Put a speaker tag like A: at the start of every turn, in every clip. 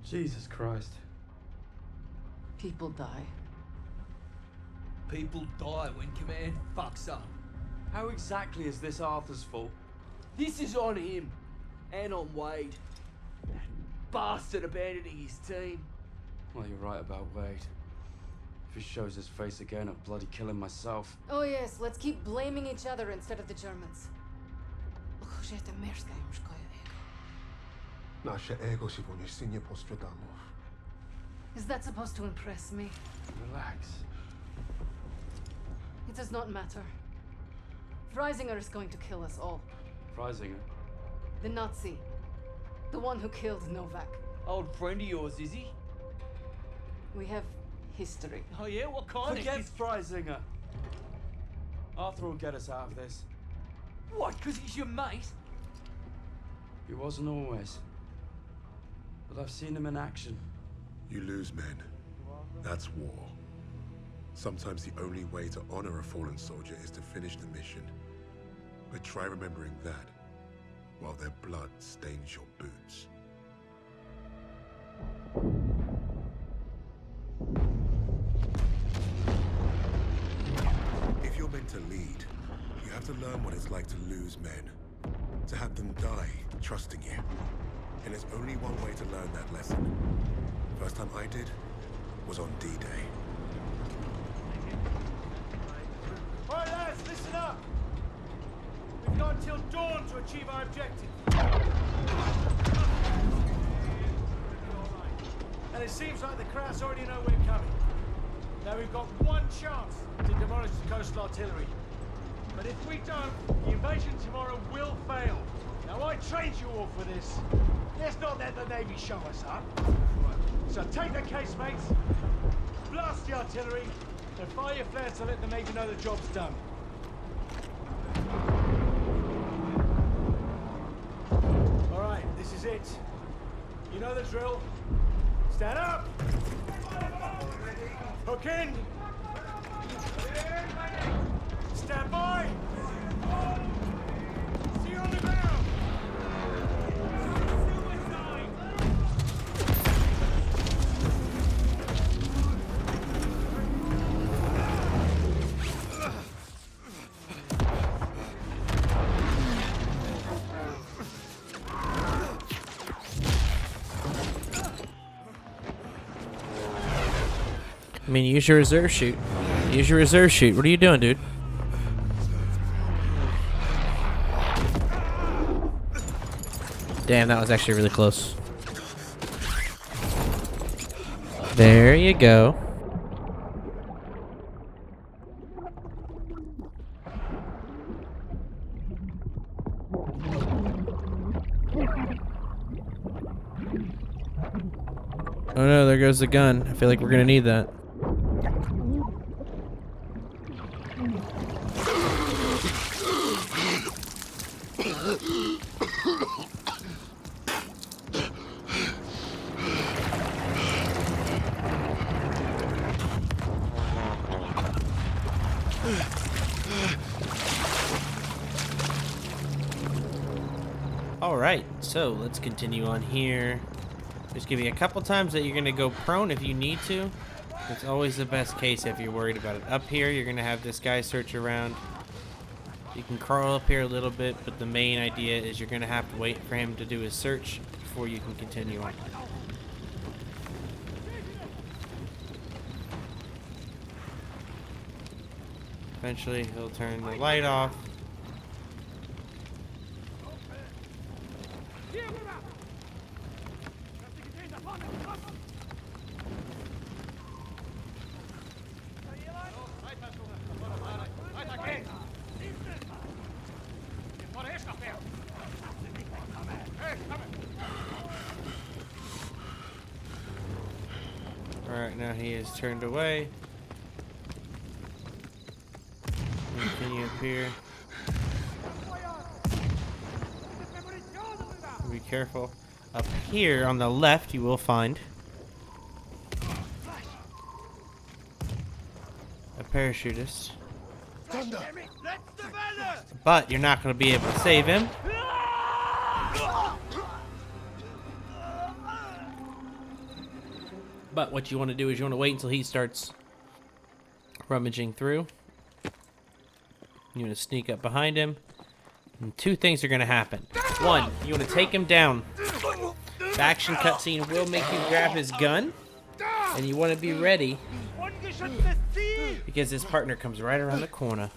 A: Jesus Christ.
B: People die.
C: People die when command fucks up.
A: How exactly is this Arthur's fault?
C: This is on him. And on Wade. That bastard abandoning his team.
A: Well, you're right about Wade. If he shows his face again, I'll bloody kill him myself.
B: Oh yes, let's keep blaming each other instead of the Germans.
D: Nasze ego się po nie postradamo.
B: Is that supposed to impress me?
A: Relax.
B: It does not matter. Freisinger is going to kill us all.
A: Freisinger?
B: The Nazi. The one who killed Novak.
C: Old friend of yours, is he?
B: We have history.
C: Oh yeah? What kind
A: Forget
C: of...
A: Freisinger. Arthur will get us out of this.
C: What, because he's your mate?
A: He wasn't always. But I've seen him in action.
D: You lose men. That's war. Sometimes the only way to honor a fallen soldier is to finish the mission. But try remembering that while their blood stains your boots. If you're meant to lead, you have to learn what it's like to lose men. To have them die trusting you. And there's only one way to learn that lesson. First time I did was on D-Day.
E: All right, lads, listen up. We've got until dawn to achieve our objective. And it seems like the Krauts already know we're coming. Now we've got one chance to demolish the coastal artillery. But if we don't, the invasion tomorrow will fail. Now I trained you all for this. Let's not let the Navy show us up. So take the casemates, blast the artillery, and fire your flares to let the Navy know the job's done. All right, this is it. You know the drill. Stand up! Hook in! Stand by! See you on the ground!
F: I mean, use your reserve shoot. Use your reserve shoot. What are you doing, dude? Damn, that was actually really close. There you go. Oh no, there goes the gun. I feel like we're gonna need that. Alright, so let's continue on here. Just give you a couple times that you're going to go prone if you need to. It's always the best case if you're worried about it. Up here, you're going to have this guy search around. You can crawl up here a little bit, but the main idea is you're going to have to wait for him to do his search before you can continue on. Eventually, he'll turn the light off. Alright, now he is turned away. Continue up here. Be careful. Up here on the left, you will find a parachutist. But you're not going to be able to save him. But what you want to do is you want to wait until he starts rummaging through. You want to sneak up behind him. And two things are going to happen. One, you want to take him down. The action cutscene will make you grab his gun. And you want to be ready because his partner comes right around the corner.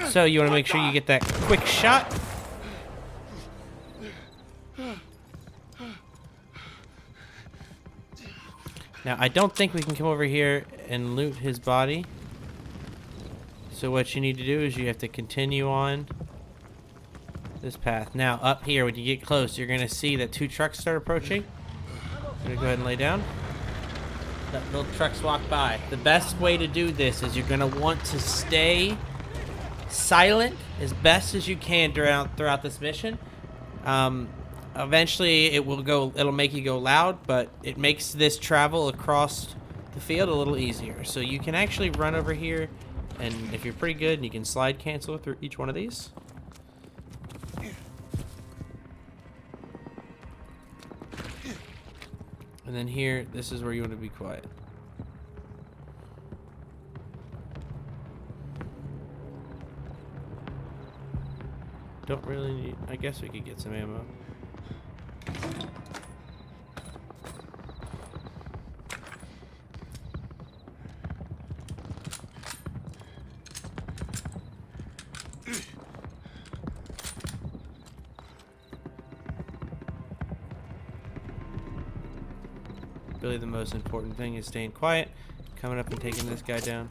F: So you want to make sure you get that quick shot. Now, I don't think we can come over here and loot his body. So what you need to do is you have to continue on this path. Now, up here, when you get close, you're going to see that two trucks start approaching. I'm going to go ahead and lay down. Let little trucks walk by. The best way to do this is you're going to want to stay silent as best as you can throughout this mission. Eventually, it'll make you go loud, but it makes this travel across the field a little easier. So you can actually run over here, and if you're pretty good, you can slide cancel through each one of these. And then here, this is where you want to be quiet. Don't really need... I guess we could get some ammo. Really the most important thing is staying quiet, coming up and taking this guy down.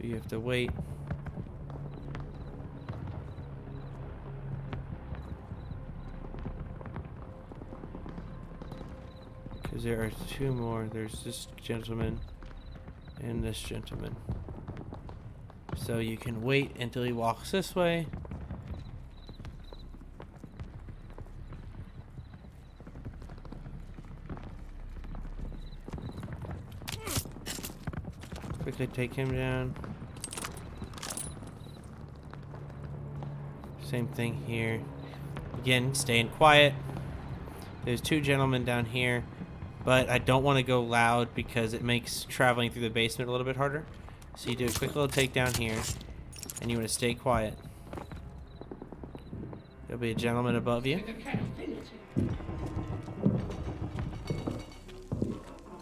F: You have to wait. Because there are two more. There's this gentleman and this gentleman. So you can wait until he walks this way. Quickly take him down. Same thing here. Again, staying quiet. There's two gentlemen down here, but I don't want to go loud because it makes traveling through the basement a little bit harder. So you do a quick little takedown here, and you want to stay quiet. There'll be a gentleman above you.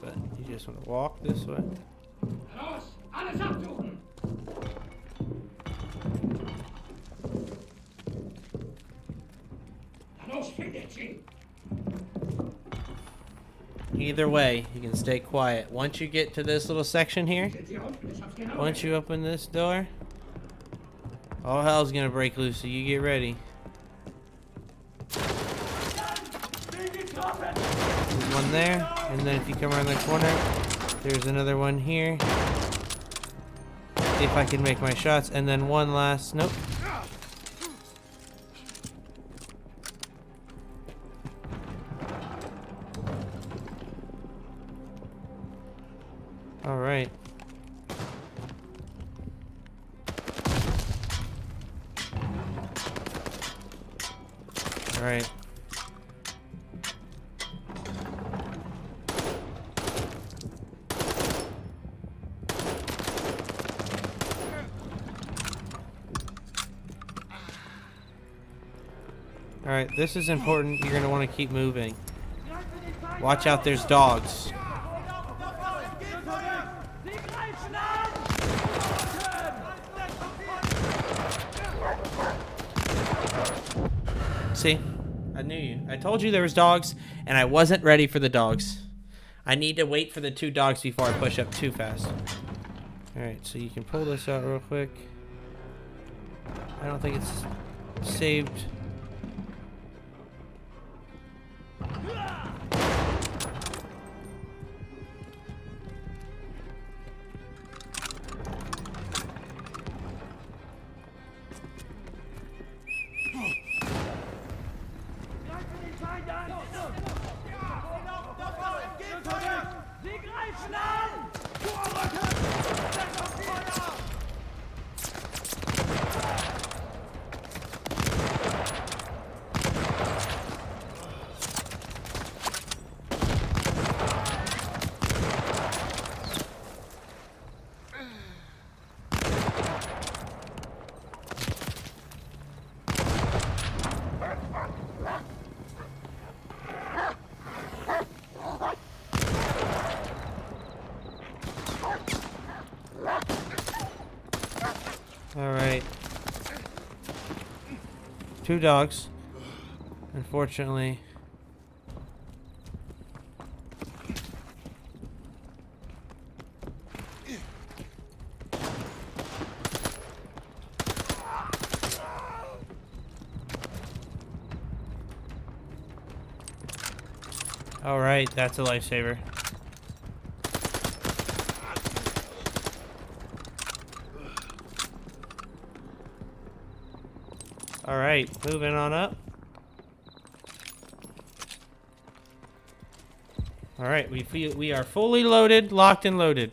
F: But you just want to walk this way. Either way, you can stay quiet. Once you get to this little section here, once you open this door, all hell's gonna break loose, so you get ready. There's one there, and then if you come around the corner, there's another one here. See if I can make my shots, and then one last, nope. All right. All right. All right, this is important. You're going to want to keep moving. Watch out, there's dogs. See? I knew you. I told you there was dogs, and I wasn't ready for the dogs. I need to wait for the two dogs before I push up too fast. Alright, so you can pull this out real quick. I don't think it's saved. 2 dogs. Unfortunately. Alright, that's a lifesaver. Alright, moving on up. Alright, we are fully loaded, locked and loaded.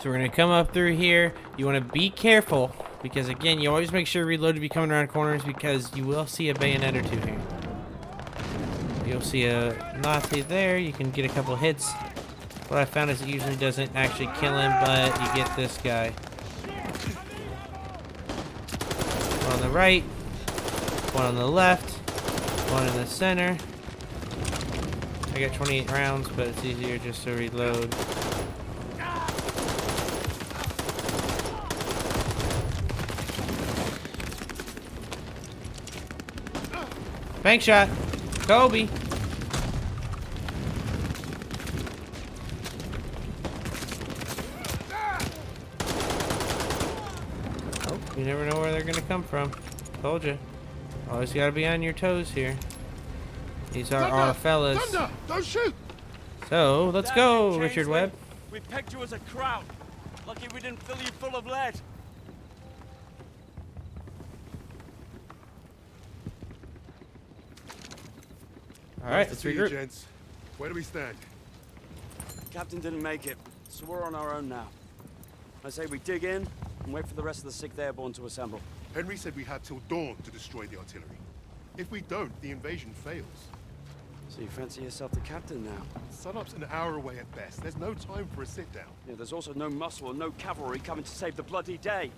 F: So we're going to come up through here. You want to be careful, because again, you always make sure reload to be coming around corners, because you will see a bayonet or 2 here. You'll see a Nazi there. You can get a couple hits. What I found is it usually doesn't actually kill him, but you get this guy. One on the right, one on the left, one in the center. I got 28 rounds, but it's easier just to reload. Bank shot. Kobe. Oh, you never know where they're gonna come from. Told you. Always gotta be on your toes here. These are our fellas.
D: Thunder! Don't shoot!
F: So, let's go, Richard Webb.
A: We pegged you as a crowd. Lucky we didn't fill you full of lead.
F: Alright,
D: Nice
F: let's
D: to see you,
F: regroup.
D: gents. Where do we stand?
A: Captain didn't make it, so we're on our own now. I say we dig in and wait for the rest of the 6th Airborne to assemble.
D: Henry said we had till dawn to destroy the artillery. If we don't, the invasion fails.
A: So you fancy yourself the captain now?
D: Sunup's an hour away at best. There's no time for a sit-down.
A: Yeah, there's also no muscle or no cavalry coming to save the bloody day.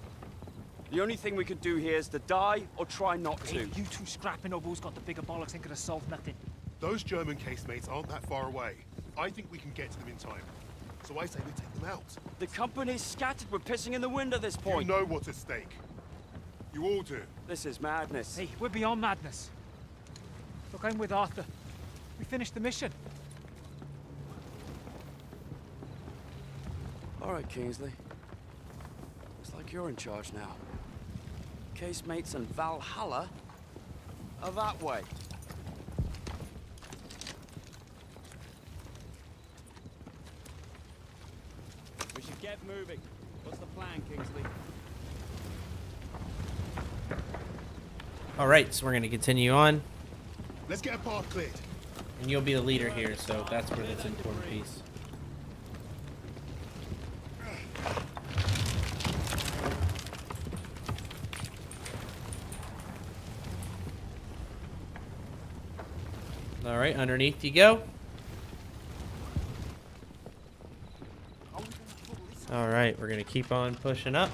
A: The only thing we can do here is to die or try not to.
E: Hey, you two scrapping up who's got the bigger bollocks ain't gonna solve nothing.
D: Those German casemates aren't that far away. I think we can get to them in time. So I say we take them out.
A: The company's scattered. We're pissing in the wind at this point.
D: You know what's at stake. You all do.
A: This is madness.
E: Hey, we're beyond madness. Look, I'm with Arthur. We finished the mission.
A: All right, Kingsley. Looks like you're in charge now. Casemates and Valhalla are that way. We should get moving. What's the plan, Kingsley?
F: Alright, so we're going to continue on.
D: Let's get a path cleared.
F: And you'll be the leader here, so that's where that's an important piece. Alright, underneath you go. Alright, we're going to keep on pushing up.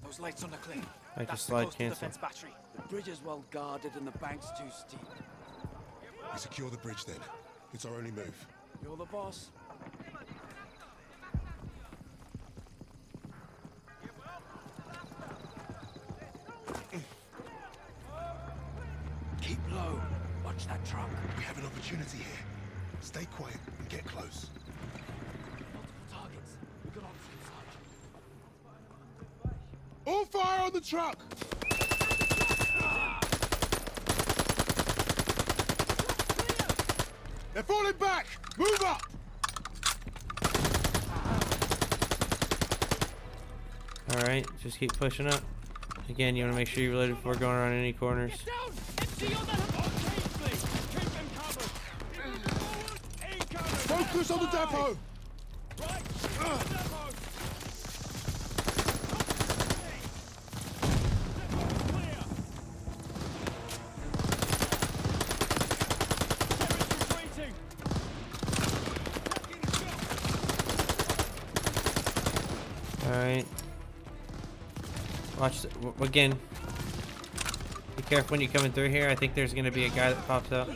E: Those lights on the cliff.
F: I
E: That's
F: just
E: the
F: slide
E: coastal
F: cancel.
E: defense battery.
A: The bridge is well guarded and the bank's too steep.
D: We secure the bridge then. It's our only move.
A: You're the boss. Keep low. Watch that truck.
D: We have an opportunity here. Stay quiet and get close.
A: Multiple targets. We've got options, Sarge.
D: All fire on the truck! They're falling back! Move up!
F: Alright, just keep pushing up. Again, you want to make sure you reload before going around any corners.
D: Focus on the depot!
F: Alright. Watch again. Be careful when you're coming through here. I think there's gonna be a guy that pops out.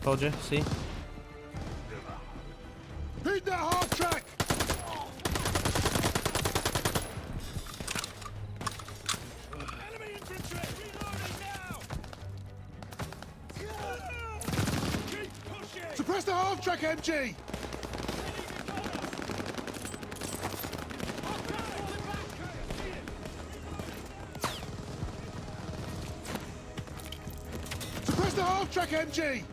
F: Told you. See?
D: Beat that hard track!
E: Enemy infantry! Reloading now! Keep pushing!
D: Suppress the half track, MG! Suppress the half track, MG!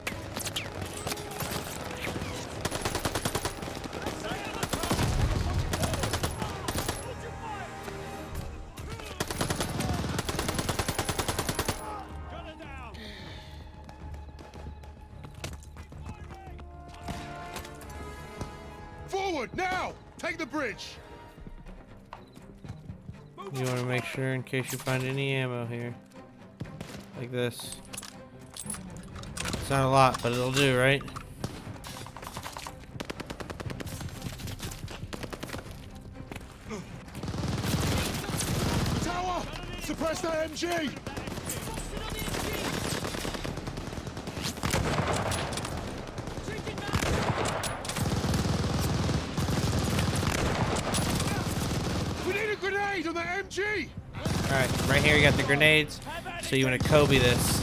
D: Forward, now! Take the bridge!
F: You want to make sure in case you find any ammo here. Like this. It's not a lot, but it'll do, right?
D: Tower! Suppress that MG! We need a grenade on that MG!
F: Alright, right here you got the grenades. So you want to Kobe this.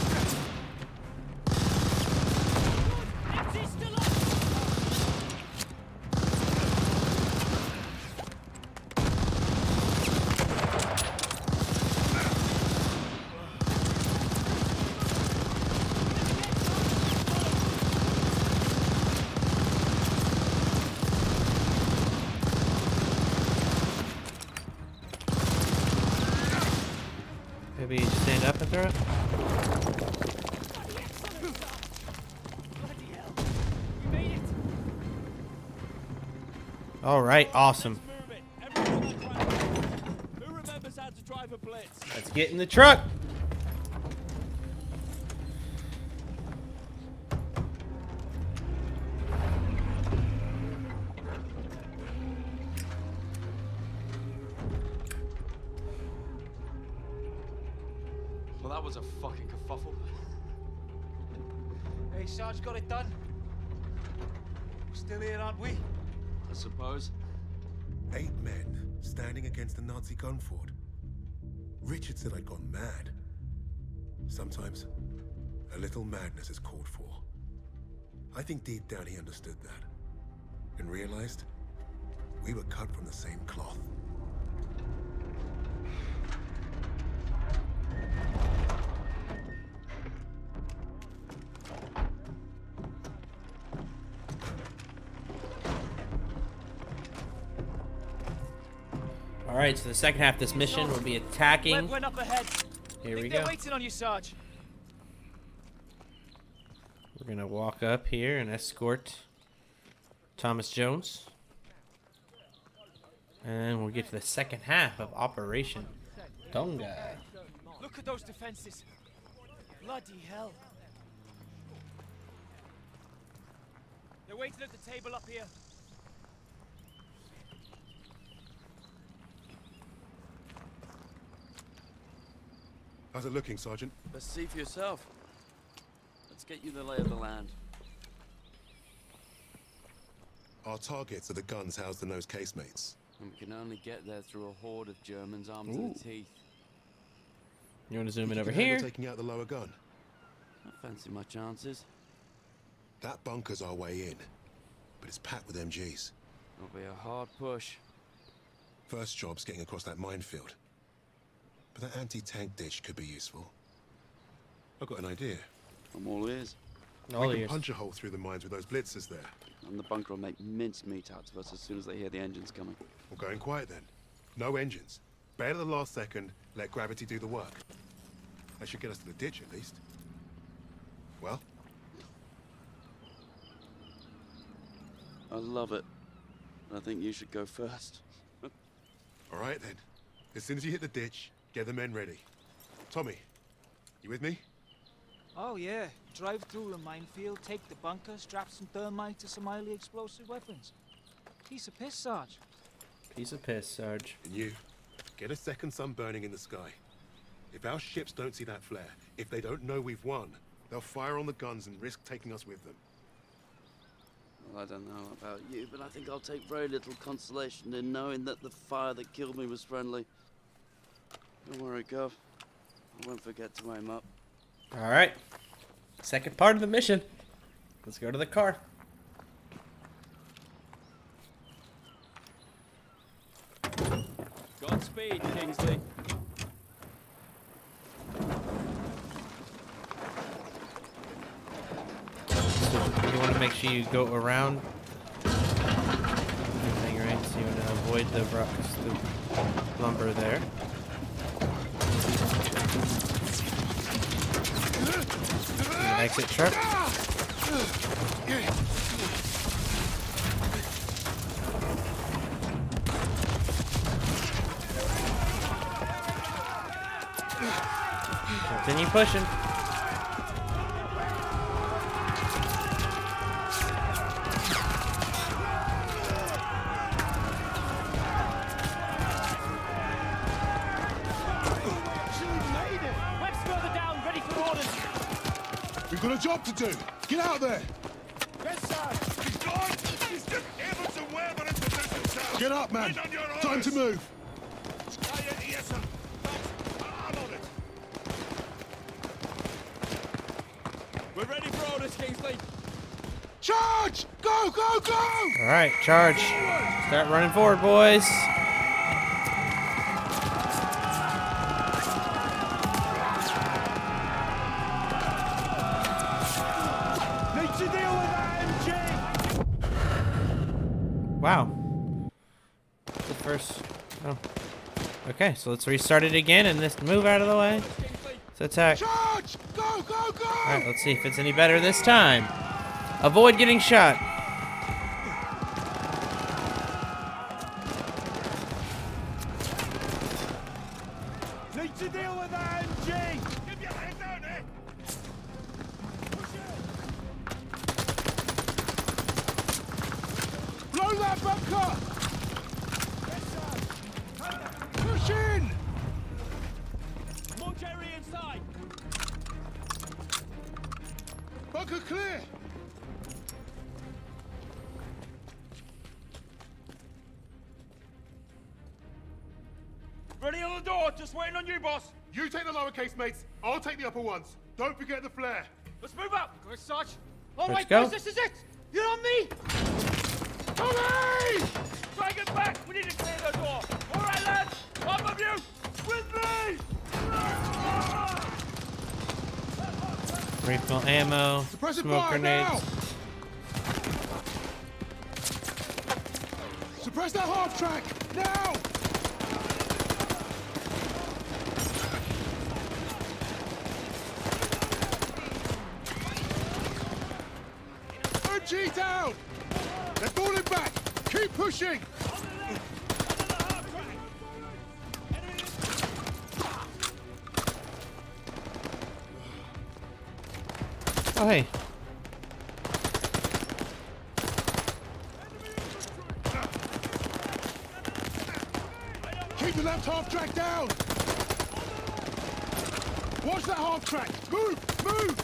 F: Maybe you stand up and throw it? Alright, awesome.
E: Who remembers how to drive a blitz?
F: Let's get in the truck!
A: Well, that was a fucking kerfuffle.
E: Hey, Sarge, got it done. Still here, aren't we?
A: I suppose.
D: 8 men standing against a Nazi gun fort. Richard said I'd gone mad. Sometimes, a little madness is called for. I think deep down he understood that. And realized we were cut from the same cloth.
F: Alright, so the second half of this mission will be attacking.
E: Went up ahead.
F: Here we
E: Think
F: go.
E: they're waiting on you, Sarge.
F: We're gonna walk up here and escort Thomas Jones. And we'll get to the second half of Operation Tonga.
E: Look at those defenses. Bloody hell. They're waiting at the table up here.
D: How's it looking, Sergeant?
A: Best see for yourself. Let's get you the lay of the land.
D: Our targets are the guns housed in those casemates.
A: And we can only get there through a horde of Germans armed to the teeth.
F: You want to zoom in
D: You
F: over
D: can handle
F: here?
D: taking out the lower gun.
A: I fancy my chances.
D: That bunker's our way in, but it's packed with MGs.
A: It'll be a hard push.
D: First job's getting across that minefield. But that anti-tank ditch could be useful. I've got an idea.
A: I'm all ears.
F: All
D: We can
F: ears.
D: punch a hole through the mines with those blitzers there.
A: And the bunker will make mincemeat out of us as soon as they hear the engines coming.
D: We're going quiet then. No engines. Bail at the last second, let gravity do the work. That should get us to the ditch at least. Well?
A: I love it. I think you should go first.
D: All right then. As soon as you hit the ditch, get the men ready. Tommy, you with me?
G: Oh yeah, drive through a minefield, take the bunker, strap some thermite to some highly explosive weapons. Piece of piss, Sarge.
F: Piece of piss, Sarge.
D: And you, get a second sun burning in the sky. If our ships don't see that flare, if they don't know we've won, They'll fire on the guns and risk taking us with them.
A: Well, I don't know about you, but I think I'll take very little consolation in knowing that the fire that killed me was friendly. Don't worry, Gov. I won't forget to aim up.
F: All right. Second part of the mission. Let's go to the car.
A: Godspeed, Kingsley.
F: So you want to make sure you go around everything, right? So you want to avoid the rocks, the lumber there. Exit sharp. Continue pushing.
D: We've got a job to do. Get out there.
E: Yes, sir.
D: He's gone. He's just Evans and Weber introduced himself. Get up, man. Time to move. Yes, sir. I'm on it.
A: We're ready for orders, Kingsley.
D: Charge! Go, go, go!
F: All right, charge. Start running forward, boys.
E: Need to deal with that MG.
F: Wow. The first. Oh. Okay, so let's restart it again and just move out of the way. Let's attack.
D: Charge! Go, go, go!
F: All right, let's see if it's any better this time. Avoid getting shot.
E: Need to deal with that MG.
D: Keep your head down, eh? Blow that bunker! Push in!
E: More Jerry inside.
D: Bunker clear!
E: Ready on the door. Just waiting on you, boss.
D: You take the lowercase, mates. I'll take the upper ones. Don't forget the flare.
E: Let's move up. Go, Sarge.
F: All right, go.
E: boys, this is it. You're on me.
D: Tommy!
E: Drag it back. We need to clear the door. All right, lads. Some of you with me.
F: Refill ammo.
D: Suppressive
F: Smoke
D: fire
F: grenades.
D: now! Suppress that half track now! MG down! They're falling back! Keep pushing!
F: Oh, hey.
D: Keep the left half track down! Watch that half track! Move! Move!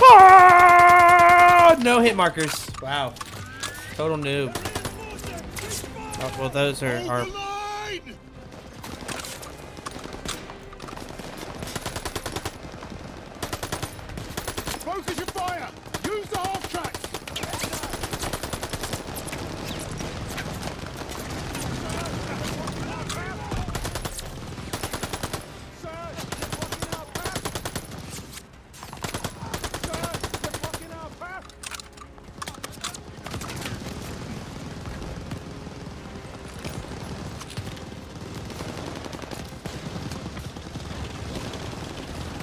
F: Ah! No hit markers. Wow. Total noob. Oh, well, those are
D: Hold
F: our.
D: the line! Focus your fire! Use the half track!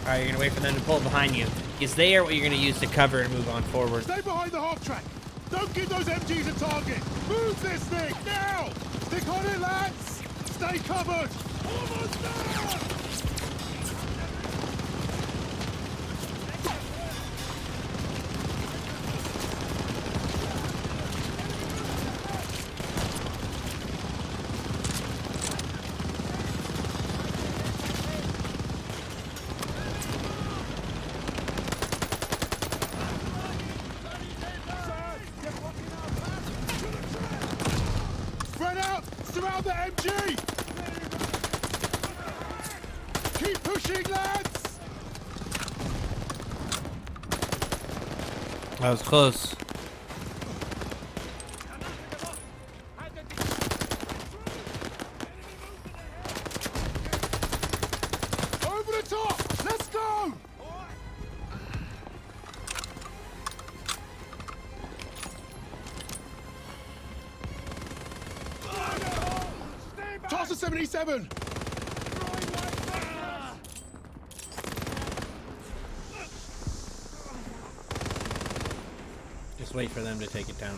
F: Alright, you're gonna wait for them to pull it behind you. Is they are what you're gonna use to cover and move on forward.
D: Stay behind the half track! Don't give those MGs a target! Move this thing, now! Stick on it, lads! Stay covered! Almost there! Get around the MG! Keep pushing, lads!
F: That was close.
D: Over the top! Let's go! Toss a 77!
F: Just wait for them to take it down.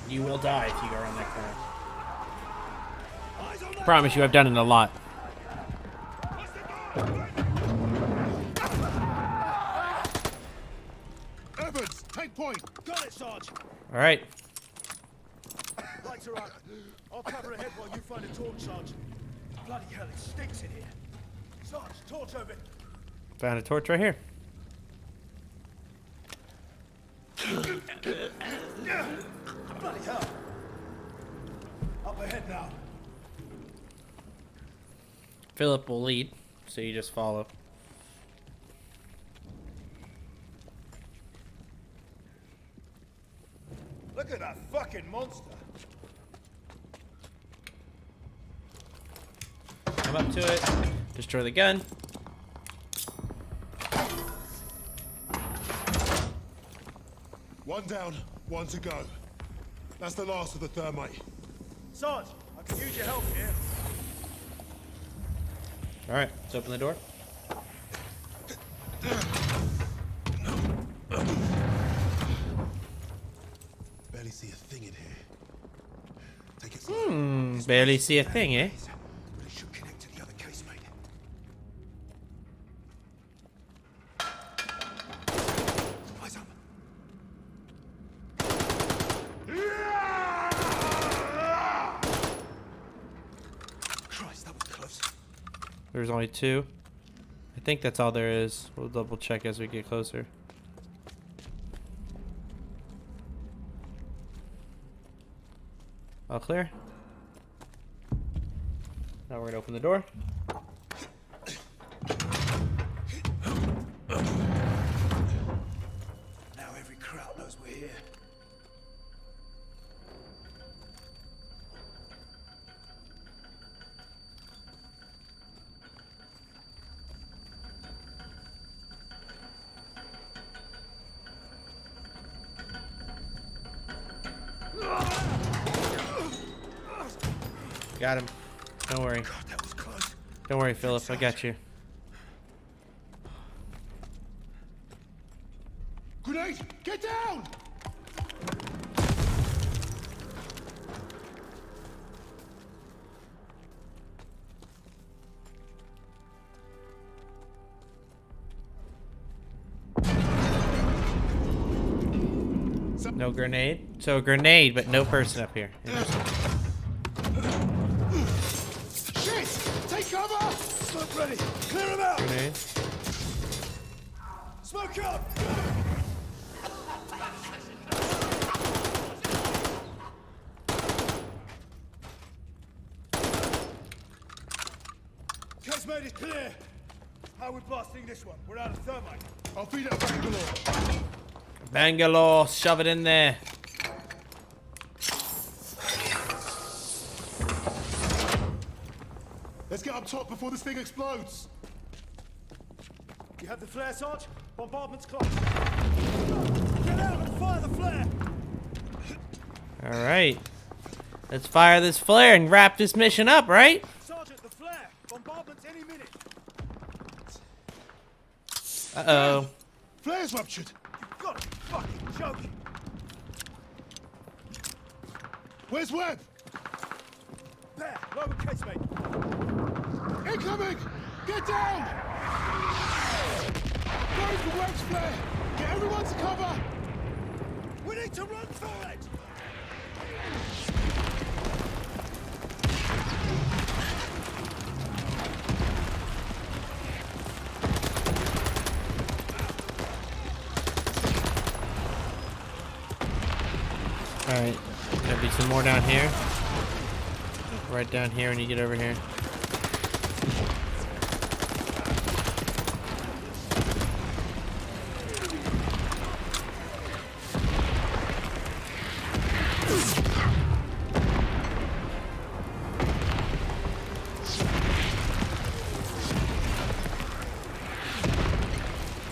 F: You will die if you go around that corner. Promise you, I've done it a lot.
D: Evans, take point!
E: Got it, Sarge.
F: All right.
E: Lights are up. I'll cover ahead while you find a torch, Sarge. Bloody hell, it stinks in here. Sarge, torch over it.
F: Found a torch right here.
E: Bloody hell. Up ahead now.
F: Philip will lead, so you just follow.
E: Look at that fucking monster.
F: Come up to it. Destroy the gun.
D: One down, one to go. That's the last of the thermite.
E: Sarge, I can use your help here.
F: All right, let's open the door.
D: Barely see a thing in here. Take it slow.
F: Barely see a thing, eh?
D: But it should connect to the other casemate. Eyes up. Christ, that was close.
F: There's only two. I think that's all there is. We'll double check as we get closer. All clear. Now we're gonna open the door.
E: Now every crowd knows we're here.
F: Got him. Don't worry.
D: God, that was close.
F: Don't worry, Philip. I got you.
D: Grenade! Get down!
F: No grenade. So a grenade, but no person up here. Interesting.
D: Shit! Take cover!
E: Smoke ready. Clear him out.
F: Grenade.
E: Smoke up. Casemate is clear. How are we blasting this one? We're out of thermite.
D: I'll feed it a Bangalore.
F: Bangalore, shove it in there.
D: Let's get up top before this thing explodes.
E: You have the flare, Sarge? Bombardment's close. Get out and fire the flare!
F: All right. Let's fire this flare and wrap this mission up, right?
E: Sergeant, the flare! Bombardment's any minute!
F: Uh-oh.
D: Flare's ruptured.
E: You've got to be fucking joking!
D: Where's Webb?
E: There! Lower casemate!
D: Incoming! Get down! Going for Webb's flare! Get everyone to cover!
E: We need to run for it!
F: All right. There'll be some more down here. Right down here when you get over here.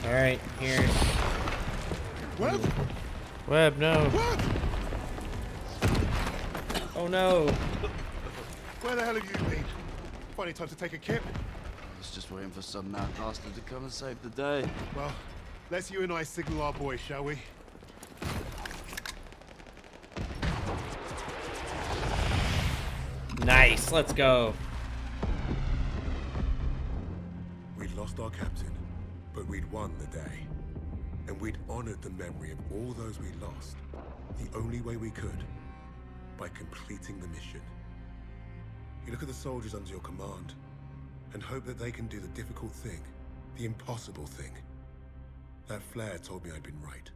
F: Alright, here's...
D: Webb?
F: Webb, no.
D: Webb!
F: Oh no.
D: Where the hell have you been? Funny time to take a kip.
A: I was just waiting for some mad bastard to come and save the day.
D: Well, let's you and I signal our boys, shall we?
F: Nice, let's go.
D: We'd lost our captain, but we'd won the day. And we'd honored the memory of all those we lost, the only way we could, by completing the mission. You look at the soldiers under your command, and hope that they can do the difficult thing, the impossible thing. That flare told me I'd been right.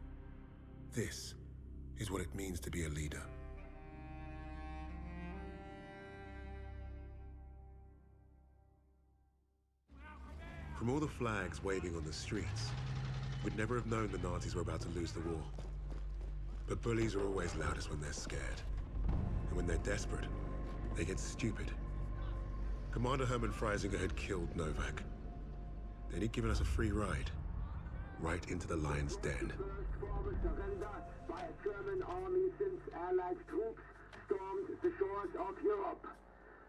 D: This is what it means to be a leader. From all the flags waving on the streets, we'd never have known the Nazis were about to lose the war. But bullies are always loudest when they're scared. And when they're desperate, they get stupid. Commander Hermann Freisinger had killed Novak. Then he'd given us a free ride, right into the lion's den.
H: By a German army since Allied troops stormed the shores of Europe.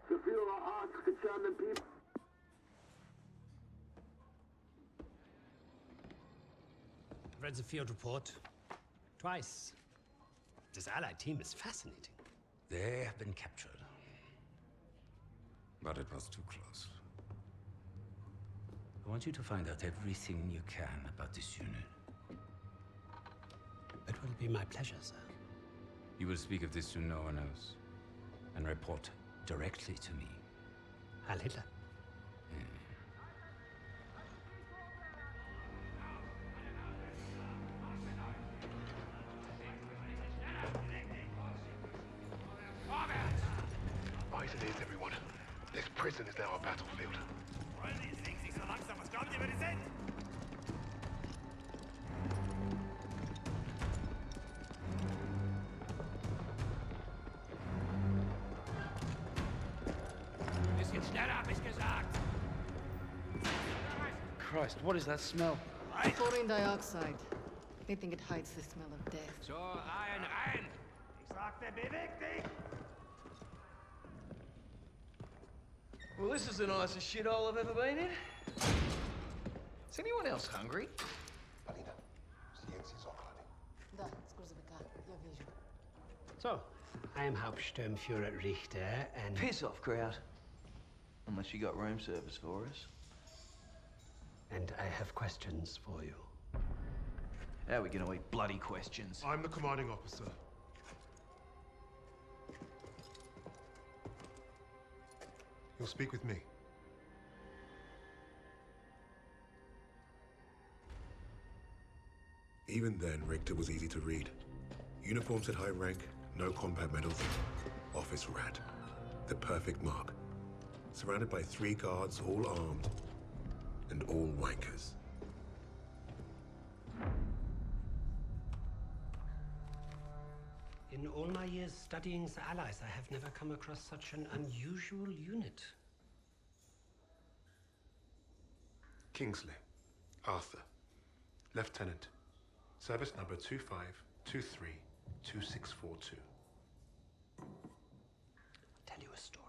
H: The Führer asked the German people.
I: Read the field report twice. This Allied team is fascinating. They have been captured. But it was too close. I want you to find out everything you can about this unit. It will be my pleasure, sir. You will speak of this to no one else, and report directly to me. Heil Hitler.
D: Eyes and ears, everyone. This prison is now a battlefield.
A: Christ, what is that smell?
B: Chlorine dioxide. They think it hides the smell of death.
I: So, ein! Ich sagte, beweg dich!
C: Well, this is the nicest shithole I've ever been in. Is anyone else hungry?
D: Alina, zdjęcie z ochrony.
B: Da, z gruzowika. Ja wierzę.
I: So, I am Hauptsturmführer Richter, and...
C: Piss off, crowd. Unless you got room service for us.
I: And I have questions for you.
C: How are we gonna eat bloody questions?
D: I'm the commanding officer. You'll speak with me. Even then, Richter was easy to read. Uniform said high rank, no combat medals. Office rat. The perfect mark. Surrounded by 3 guards, all armed. And all wankers.
I: In all my years studying the Allies, I have never come across such an unusual unit.
D: Kingsley. Arthur. Lieutenant. Service number 25232642.
I: Tell you a story.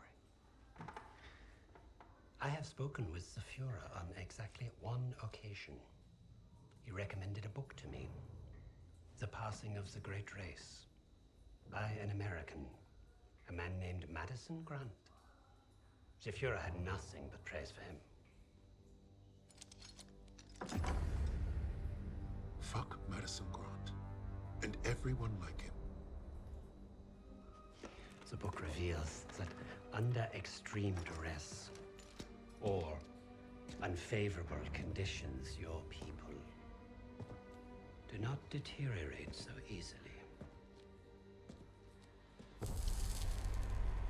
I: I have spoken with the Führer on exactly one occasion. He recommended a book to me. The Passing of the Great Race. By an American. A man named Madison Grant. The Führer had nothing but praise for him.
D: Fuck Madison Grant. And everyone like him.
I: The book reveals that under extreme duress or unfavorable conditions, your people do not deteriorate so easily.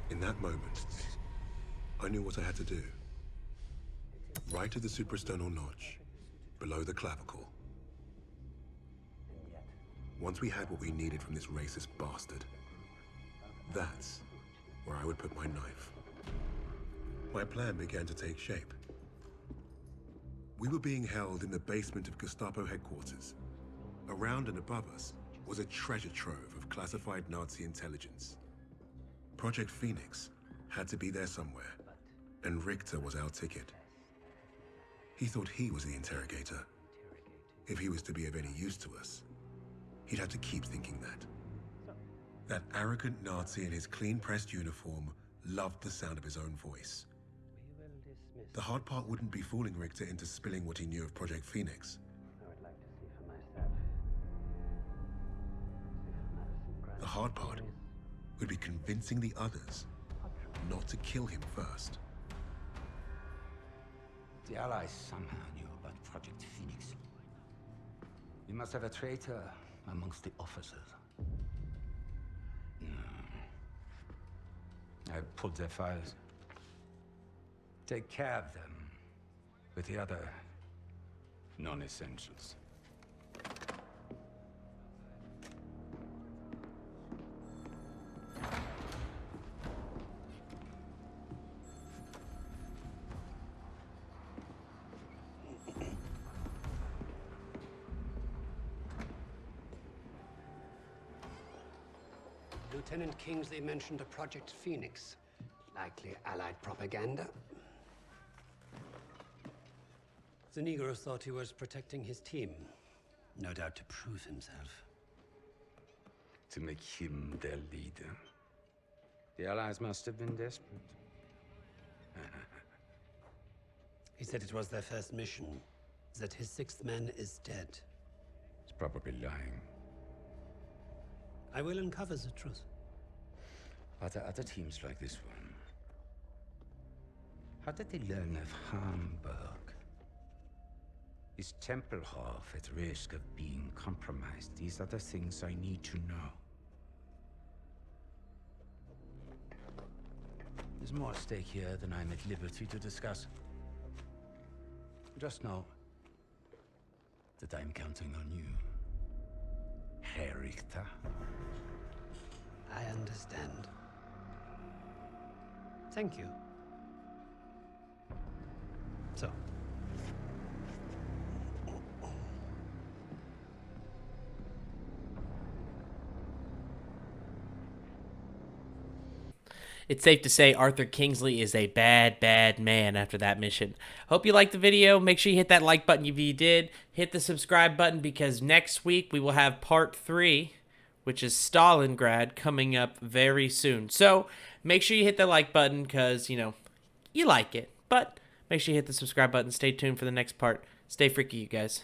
D: In that moment, I knew what I had to do. Right at the suprasternal notch, below the clavicle. Once we had what we needed from this racist bastard, that's where I would put my knife. My plan began to take shape. We were being held in the basement of Gestapo headquarters. Around and above us was a treasure trove of classified Nazi intelligence. Project Phoenix had to be there somewhere, and Richter was our ticket. He thought he was the interrogator. If he was to be of any use to us, he'd have to keep thinking that. That arrogant Nazi in his clean-pressed uniform loved the sound of his own voice. The hard part wouldn't be fooling Richter into spilling what he knew of Project Phoenix. The hard part would be convincing the others not to kill him first.
J: The Allies somehow knew about Project Phoenix. You must have a traitor amongst the officers. I pulled their files. Take care of them with the other non-essentials.
I: Lieutenant Kingsley mentioned a Project Phoenix. Likely Allied propaganda. The Negro thought he was protecting his team. No doubt to prove himself.
J: To make him their leader. The Allies must have been desperate.
I: He said it was their first mission. That his sixth man is dead.
J: He's probably lying.
I: I will uncover the truth.
J: Are there other teams like this one? How did they learn of Hamburg? Is Tempelhof at risk of being compromised? These are the things I need to know. There's more at stake here than I'm at liberty to discuss. Just know that I'm counting on you, Herr Richter.
I: I understand. Thank you. So.
F: It's safe to say Arthur Kingsley is a bad, bad man after that mission. Hope you liked the video. Make sure you hit that like button if you did. Hit the subscribe button because next week we will have part 3, which is Stalingrad, coming up very soon. So make sure you hit the like button because, you know, you like it. But make sure you hit the subscribe button. Stay tuned for the next part. Stay freaky, you guys.